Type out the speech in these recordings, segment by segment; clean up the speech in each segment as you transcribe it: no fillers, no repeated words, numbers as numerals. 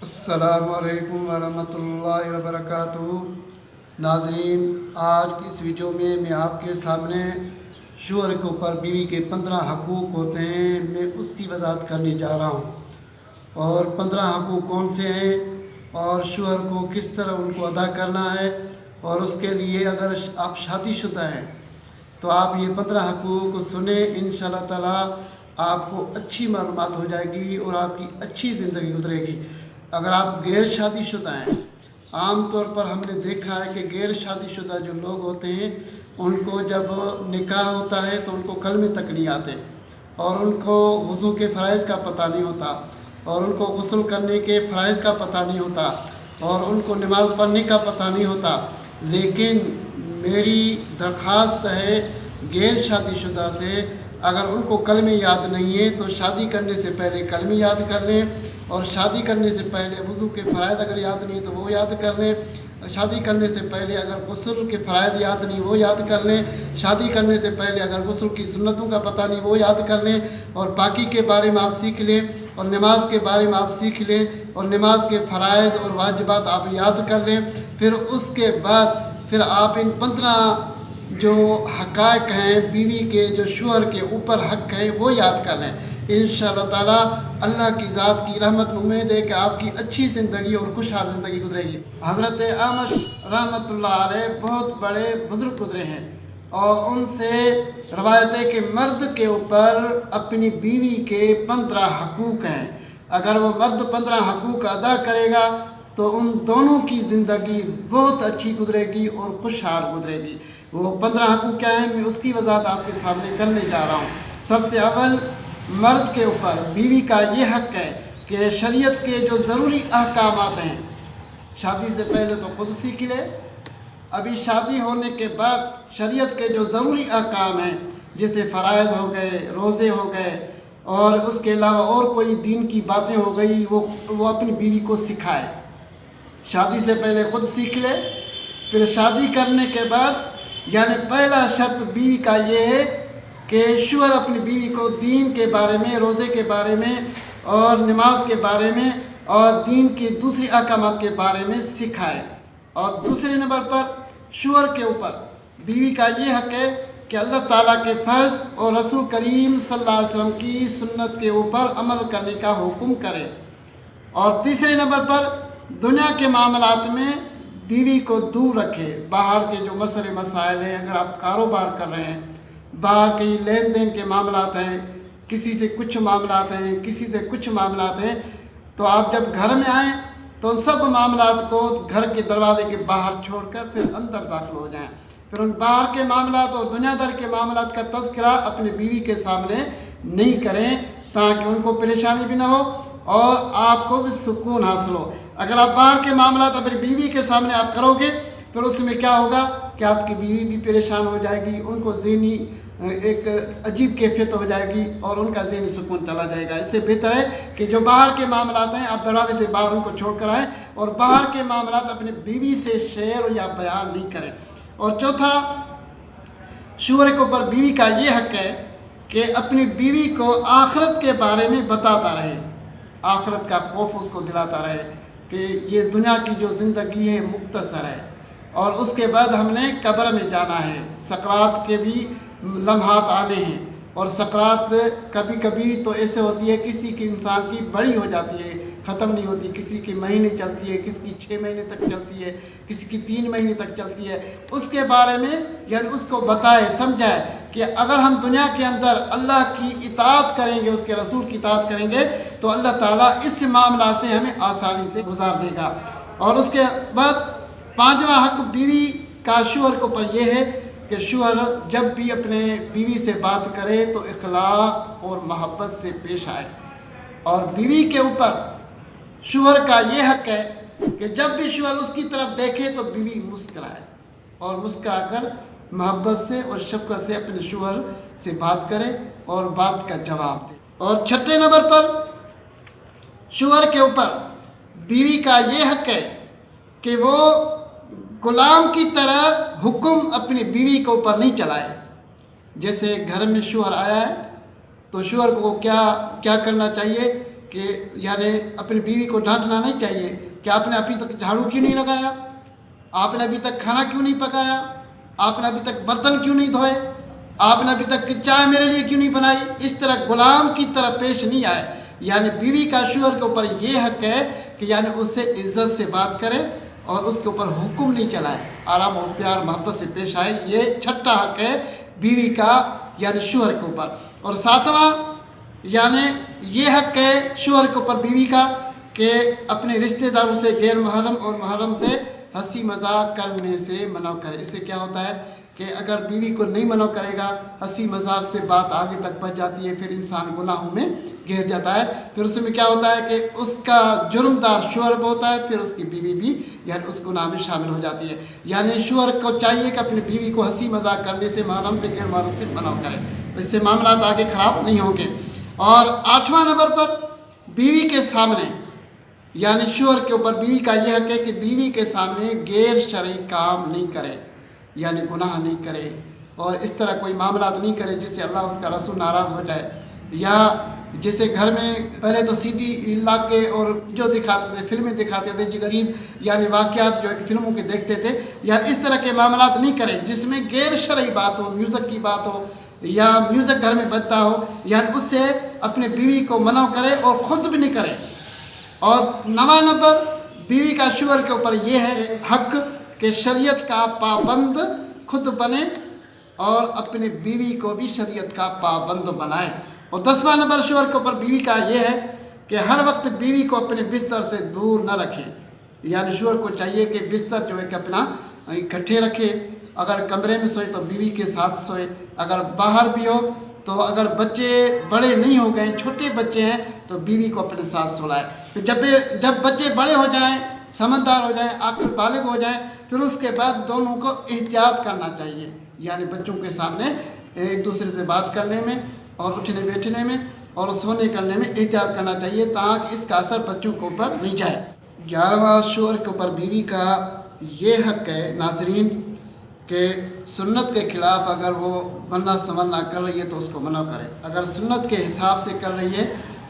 السلام علیکم ورحمۃ اللہ وبرکاتہ۔ ناظرین، آج کی اس ویڈیو میں آپ کے سامنے شوہر کے اوپر بیوی کے 15 حقوق ہوتے ہیں، میں اس کی وضاحت کرنے جا رہا ہوں۔ اور 15 حقوق کون سے ہیں اور شوہر کو کس طرح ان کو ادا کرنا ہے، اور اس کے لیے اگر آپ شادی شدہ ہیں تو آپ یہ 15 حقوق سنیں، انشاءاللہ تعالیٰ آپ کو اچھی معلومات ہو جائے گی اور آپ کی اچھی زندگی گزرے گی۔ اگر آپ غیر شادی شدہ ہیں، عام طور پر ہم نے دیکھا ہے کہ غیر شادی شدہ جو لوگ ہوتے ہیں ان کو جب نکاح ہوتا ہے تو ان کو کلمے تک نہیں آتے، اور ان کو وضو کے فرائض کا پتہ نہیں ہوتا، اور ان کو غسل کرنے کے فرائض کا پتہ نہیں ہوتا، اور ان کو نماز پڑھنے کا پتہ نہیں ہوتا۔ لیکن میری درخواست ہے غیر شادی شدہ سے، اگر ان کو کلمے یاد نہیں ہے تو شادی کرنے سے پہلے کلمے یاد کر لیں، اور شادی کرنے سے پہلے وضو کے فرائض اگر یاد نہیں تو وہ یاد کر لیں، شادی کرنے سے پہلے اگر غسل کے فرائض یاد نہیں وہ یاد کر لیں، شادی کرنے سے پہلے اگر غسل کی سنتوں کا پتہ نہیں وہ یاد کر لیں، اور باقی کے بارے میں آپ سیکھ لیں، اور نماز کے بارے میں آپ سیکھ لیں، اور نماز کے فرائض اور واجبات آپ یاد کر لیں۔ پھر اس کے بعد پھر آپ ان 15 جو حقائق ہیں بیوی کے، جو شوہر کے اوپر حق ہیں، وہ یاد کر لیں۔ انشاءاللہ تعالیٰ اللہ کی ذات کی رحمت میں امید ہے کہ آپ کی اچھی زندگی اور خوشحال زندگی گزرے گی۔ حضرت اعمش رحمۃ اللہ علیہ بہت بڑے بزرگ گزرے ہیں، اور ان سے روایت ہے کہ مرد کے اوپر اپنی بیوی کے 15 حقوق ہیں۔ اگر وہ مرد 15 حقوق ادا کرے گا تو ان دونوں کی زندگی بہت اچھی گزرے گی اور خوشحال گزرے گی۔ وہ 15 حقوق کیا ہیں، میں اس کی وضاحت آپ کے سامنے کرنے جا رہا ہوں۔ سب سے اول مرد کے اوپر بیوی کا یہ حق ہے کہ شریعت کے جو ضروری احکامات ہیں، شادی سے پہلے تو خود سیکھ لے، ابھی شادی ہونے کے بعد شریعت کے جو ضروری احکام ہیں جیسے فرائض ہو گئے، روزے ہو گئے، اور اس کے علاوہ اور کوئی دین کی باتیں ہو گئی، وہ اپنی بیوی کو سکھائے۔ شادی سے پہلے خود سیکھ لے، پھر شادی کرنے کے بعد یعنی پہلا شرط بیوی کا یہ ہے کہ شوہر اپنی بیوی کو دین کے بارے میں، روزے کے بارے میں، اور نماز کے بارے میں، اور دین کے دوسری احکامات کے بارے میں سکھائے۔ اور دوسرے نمبر پر شوہر کے اوپر بیوی کا یہ حق ہے کہ اللہ تعالیٰ کے فرض اور رسول کریم صلی اللہ علیہ وسلم کی سنت کے اوپر عمل کرنے کا حکم کرے۔ اور تیسرے نمبر پر دنیا کے معاملات میں بیوی کو دور رکھے۔ باہر کے جو مسئلے مسائل ہیں، اگر آپ کاروبار کر رہے ہیں، باہر کے لین دین کے معاملات ہیں، کسی سے کچھ معاملات ہیں، کسی سے کچھ معاملات ہیں، تو آپ جب گھر میں آئیں تو ان سب معاملات کو گھر کے دروازے کے باہر چھوڑ کر پھر اندر داخل ہو جائیں۔ پھر ان باہر کے معاملات اور دنیا دار کے معاملات کا تذکرہ اپنی بیوی کے سامنے نہیں کریں، تاکہ ان کو پریشانی بھی نہ ہو اور آپ کو بھی سکون حاصل ہو۔ اگر آپ باہر کے معاملات اپنی بیوی کے سامنے آپ کرو گے، پھر اس میں کیا ہوگا کہ آپ کی بیوی بھی پریشان ہو جائے گی، ان کو ذہنی ایک عجیب کیفیت ہو جائے گی، اور ان کا ذہنی سکون چلا جائے گا۔ اس سے بہتر ہے کہ جو باہر کے معاملات ہیں آپ دروازے سے باہر ان کو چھوڑ کر آئیں، اور باہر کے معاملات اپنی بیوی سے شیئر یا بیان نہیں کریں۔ اور چوتھا، شوہر کے اوپر بیوی کا یہ حق ہے کہ اپنی بیوی کو آخرت کے بارے میں بتاتا رہے، آخرت کا خوف اس کو دلاتا رہے کہ یہ دنیا کی جو زندگی ہے مختصر ہے، اور اس کے بعد ہم نے قبر میں جانا ہے، سکرات کے بھی لمحات آنے ہیں، اور سکرات کبھی کبھی تو ایسے ہوتی ہے کسی کی انسان کی بڑی ہو جاتی ہے، ختم نہیں ہوتی، کسی کی مہینے چلتی ہے، کسی کی 6 مہینے تک چلتی ہے، کسی کی 3 مہینے تک چلتی ہے۔ اس کے بارے میں یعنی اس کو بتائے، سمجھائے کہ اگر ہم دنیا کے اندر اللہ کی اطاعت کریں گے، اس کے رسول کی اطاعت کریں گے تو اللہ تعالیٰ اس معاملہ سے ہمیں آسانی سے گزار دے گا۔ اور اس کے بعد 5واں حق بیوی کا شوہر کے اوپر یہ ہے کہ شوہر جب بھی اپنے بیوی سے بات کرے تو اخلاق اور محبت سے پیش آئے، اور بیوی کے اوپر شوہر کا یہ حق ہے کہ جب بھی شوہر اس کی طرف دیکھے تو بیوی مسکرائے، اور مسکرا کر محبت سے اور شفقت سے اپنے شوہر سے بات کرے اور بات کا جواب دے۔ اور 6 نمبر پر شوہر کے اوپر بیوی کا یہ حق ہے کہ وہ غلام کی طرح حکم اپنی بیوی کے اوپر نہیں چلائے۔ جیسے گھر میں شوہر آیا ہے تو شوہر کو کیا کرنا چاہیے کہ یعنی اپنی بیوی کو ڈانٹنا نہیں چاہیے کہ آپ نے ابھی تک جھاڑو کیوں نہیں لگایا، آپ نے ابھی تک کھانا کیوں نہیں پکایا، آپ نے ابھی تک برتن کیوں نہیں دھوئے، آپ نے ابھی تک چائے میرے لیے کیوں نہیں بنائی۔ اس طرح غلام کی طرح پیش نہیں آئے۔ یعنی بیوی کا شوہر کے اوپر یہ حق ہے کہ یعنی اس سے عزت سے بات کرے اور اس کے اوپر حکم نہیں چلائے، آرام اور پیار محبت سے پیش آئے۔ یہ چھٹا حق ہے بیوی کا یعنی شوہر کے اوپر۔ اور ساتواں یعنی یہ حق ہے شوہر کے اوپر بیوی کا کہ اپنے رشتہ داروں سے غیر محرم اور محرم سے ہنسی مذاق کرنے سے منع کرے۔ اس سے کیا ہوتا ہے کہ اگر بیوی کو نہیں منع کرے گا، ہنسی مذاق سے بات آگے تک پہنچ جاتی ہے، پھر انسان گناہوں میں گر جاتا ہے۔ پھر اس میں کیا ہوتا ہے کہ اس کا جرمدار شوہر ہوتا ہے، پھر اس کی بیوی بھی یعنی اس گناہ میں شامل ہو جاتی ہے۔ یعنی شوہر کو چاہیے کہ اپنی بیوی کو ہنسی مذاق کرنے سے محرم سے غیر محرم سے منع کرے، اس سے معاملات آگے خراب نہیں ہوں گے۔ اور 8واں نمبر پر بیوی کے سامنے یعنی شوہر کے اوپر بیوی کا یہ حق ہے کہ بیوی کے سامنے غیر شرعی کام نہیں کرے، یعنی گناہ نہیں کرے اور اس طرح کوئی معاملات نہیں کرے جس سے اللہ اس کا رسول ناراض ہو جائے۔ یا جیسے گھر میں پہلے تو سیدھی لا کے اور جو دکھاتے تھے، فلمیں دکھاتے تھے، جو غریب یعنی واقعات جو فلموں کے دیکھتے تھے، یعنی اس طرح کے معاملات نہیں کرے جس میں غیر شرعی بات ہو، میوزک کی بات ہو یا میوزک گھر میں بجتا ہو، یعنی اس سے اپنے بیوی کو منع کرے اور خود بھی نہیں کرے۔ اور 9واں نمبر بیوی کا شوہر کے اوپر یہ ہے حق کہ شریعت کا پابند خود بنے اور اپنی بیوی کو بھی شریعت کا پابند بنائے۔ اور 10واں نمبر شوہر کے اوپر بیوی کا یہ ہے کہ ہر وقت بیوی کو اپنے بستر سے دور نہ رکھے، یعنی شوہر کو چاہیے کہ بستر جو ہے کہ اپنا اکٹھے رکھے، اگر کمرے میں سوئے تو بیوی کے ساتھ سوئے، اگر باہر بھی ہو تو اگر بچے بڑے نہیں ہو گئے، چھوٹے بچے ہیں تو بیوی کو اپنے ساتھ سلائے۔ پھر جب بچے بڑے ہو جائیں، سمجھدار ہو جائیں، آخر بالغ ہو جائیں، پھر اس کے بعد دونوں کو احتیاط کرنا چاہیے، یعنی بچوں کے سامنے ایک دوسرے سے بات کرنے میں اور اٹھنے بیٹھنے میں اور سونے کرنے میں احتیاط کرنا چاہیے تاکہ اس کا اثر بچوں کے اوپر نہیں جائے۔ 11واں شوہر کے اوپر بیوی کا یہ حق ہے ناظرین کہ سنت کے خلاف اگر وہ بننا سنورنا کر رہی ہے تو اس کو منع کرے، اگر سنت کے حساب سے کر رہی ہے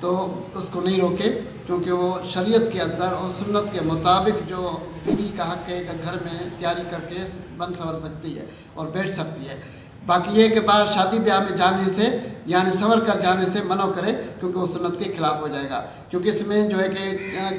تو اس کو نہیں روکے، کیونکہ وہ شریعت کے اندر اور سنت کے مطابق جو بیوی کا حق ہے کہ گھر میں تیاری کر کے بن سنور سکتی ہے اور بیٹھ سکتی ہے۔ باقی یہ کہ باہر شادی بیاہ میں جانے سے یعنی سنور کر جانے سے منع کرے، کیونکہ وہ سنت کے خلاف ہو جائے گا، کیونکہ اس میں جو ہے کہ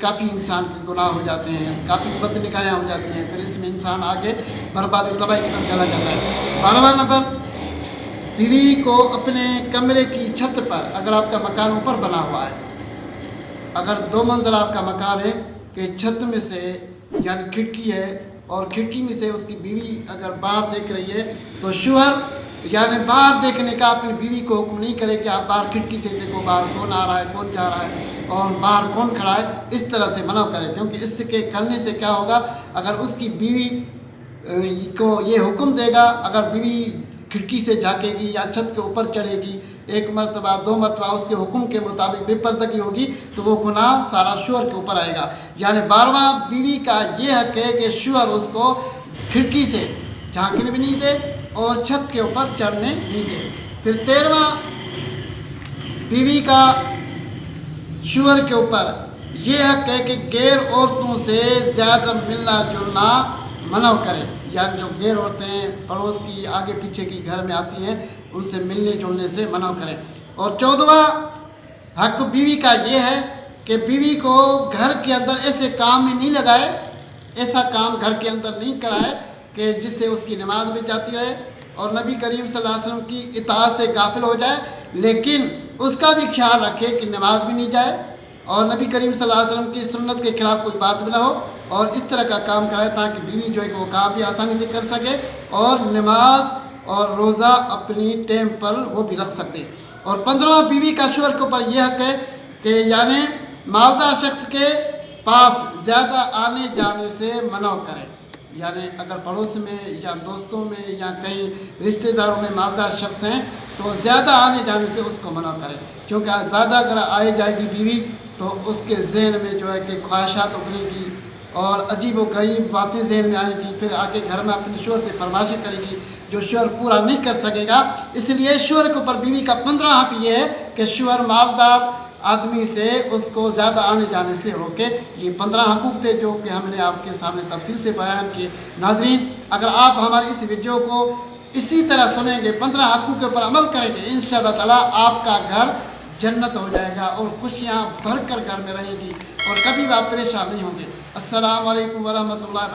کافی انسان کے گناہ ہو جاتے ہیں، کافی بد نگاہیں ہو جاتی ہیں، پھر اس میں انسان آگے بربادی تباہی کی طرف چلا جاتا ہے۔ 12واں نمبر بیوی کو اپنے کمرے کی چھت پر، اگر آپ کا مکان اوپر بنا ہوا ہے، اگر 2 منزل آپ کا مکان ہے کہ چھت میں سے یعنی کھڑکی ہے اور کھڑکی میں سے اس کی بیوی اگر باہر دیکھ رہی ہے تو شوہر یعنی باہر دیکھنے کا اپنی بیوی کو حکم نہیں کرے کہ آپ باہر کھڑکی سے دیکھو باہر کون آ رہا ہے، کون جا رہا ہے اور باہر کون کھڑا ہے، اس طرح سے منع کرے، کیونکہ اس کے کرنے سے کیا ہوگا، اگر اس کی بیوی کو یہ حکم دے گا، اگر بیوی کھڑکی سے جھانکے گی یا چھت کے اوپر چڑھے گی 1 مرتبہ 2 مرتبہ اس کے حکم کے مطابق بے پردگی ہوگی تو وہ گناہ سارا شوہر کے اوپر آئے گا۔ یعنی 12واں بیوی کا یہ حق ہے کہ شوہر اس کو کھڑکی سے جھانکنے بھی نہیں دے اور چھت کے اوپر چڑھنے نہیں دے۔ پھر 13واں بیوی کا شوہر کے اوپر یہ حق ہے کہ غیر عورتوں سے زیادہ ملنا جلنا منع کرے، یعنی جو غیر عورتیں پڑوس کی آگے پیچھے کی گھر میں آتی ہیں ان سے ملنے جلنے سے منع کرے۔ اور 14واں حق بیوی کا یہ ہے کہ بیوی کو گھر کے اندر ایسے کام میں نہیں لگائے، ایسا کام گھر کے اندر نہیں کرائے کہ جس سے اس کی نماز بھی جاتی رہے اور نبی کریم صلی اللہ علیہ وسلم کی اطاعت سے غافل ہو جائے، لیکن اس کا بھی خیال رکھے کہ نماز بھی نہیں جائے اور نبی کریم صلی اللہ علیہ وسلم کی سنت کے خلاف کوئی بات بھی نہ ہو، اور اس طرح کا کام کرائے تاکہ بیوی جو ہے کہ وہ کام بھی آسانی سے کر سکے اور نماز اور روزہ اپنی ٹائم پر وہ بھی رکھ سکتے۔ اور 15واں بیوی کا شوہر کے اوپر یہ حق ہے کہ یعنی مالدار شخص کے پاس زیادہ آنے جانے سے منع کرے، یعنی اگر پڑوس میں یا دوستوں میں یا کہیں رشتہ داروں میں مالدار شخص ہیں تو زیادہ آنے جانے سے اس کو منع کرے، کیونکہ زیادہ اگر آئے جائے گی بیوی تو اس کے ذہن میں جو ہے کہ خواہشات ابھرے گی اور عجیب و غریب باتیں ذہن میں آئیں گی، پھر آ کے گھر میں اپنے شوہر سے فرمائشیں کرے گی جو شوہر پورا نہیں کر سکے گا۔ اس لیے شوہر کے اوپر بیوی کا 15واں حق یہ ہے کہ شوہر مالدار آدمی سے اس کو زیادہ آنے جانے سے روکے۔ یہ 15 حقوق تھے جو کہ ہم نے آپ کے سامنے تفصیل سے بیان کیے۔ ناظرین، اگر آپ ہماری اس ویڈیو کو اسی طرح سنیں گے، 15 حقوق کے اوپر عمل کریں گے، انشاءاللہ تعالیٰ آپ کا گھر جنت ہو جائے گا اور خوشیاں بھر کر گھر میں رہیں گی اور کبھی بھی آپ پریشان نہیں ہوں گے۔ السلام علیکم ورحمۃ اللہ۔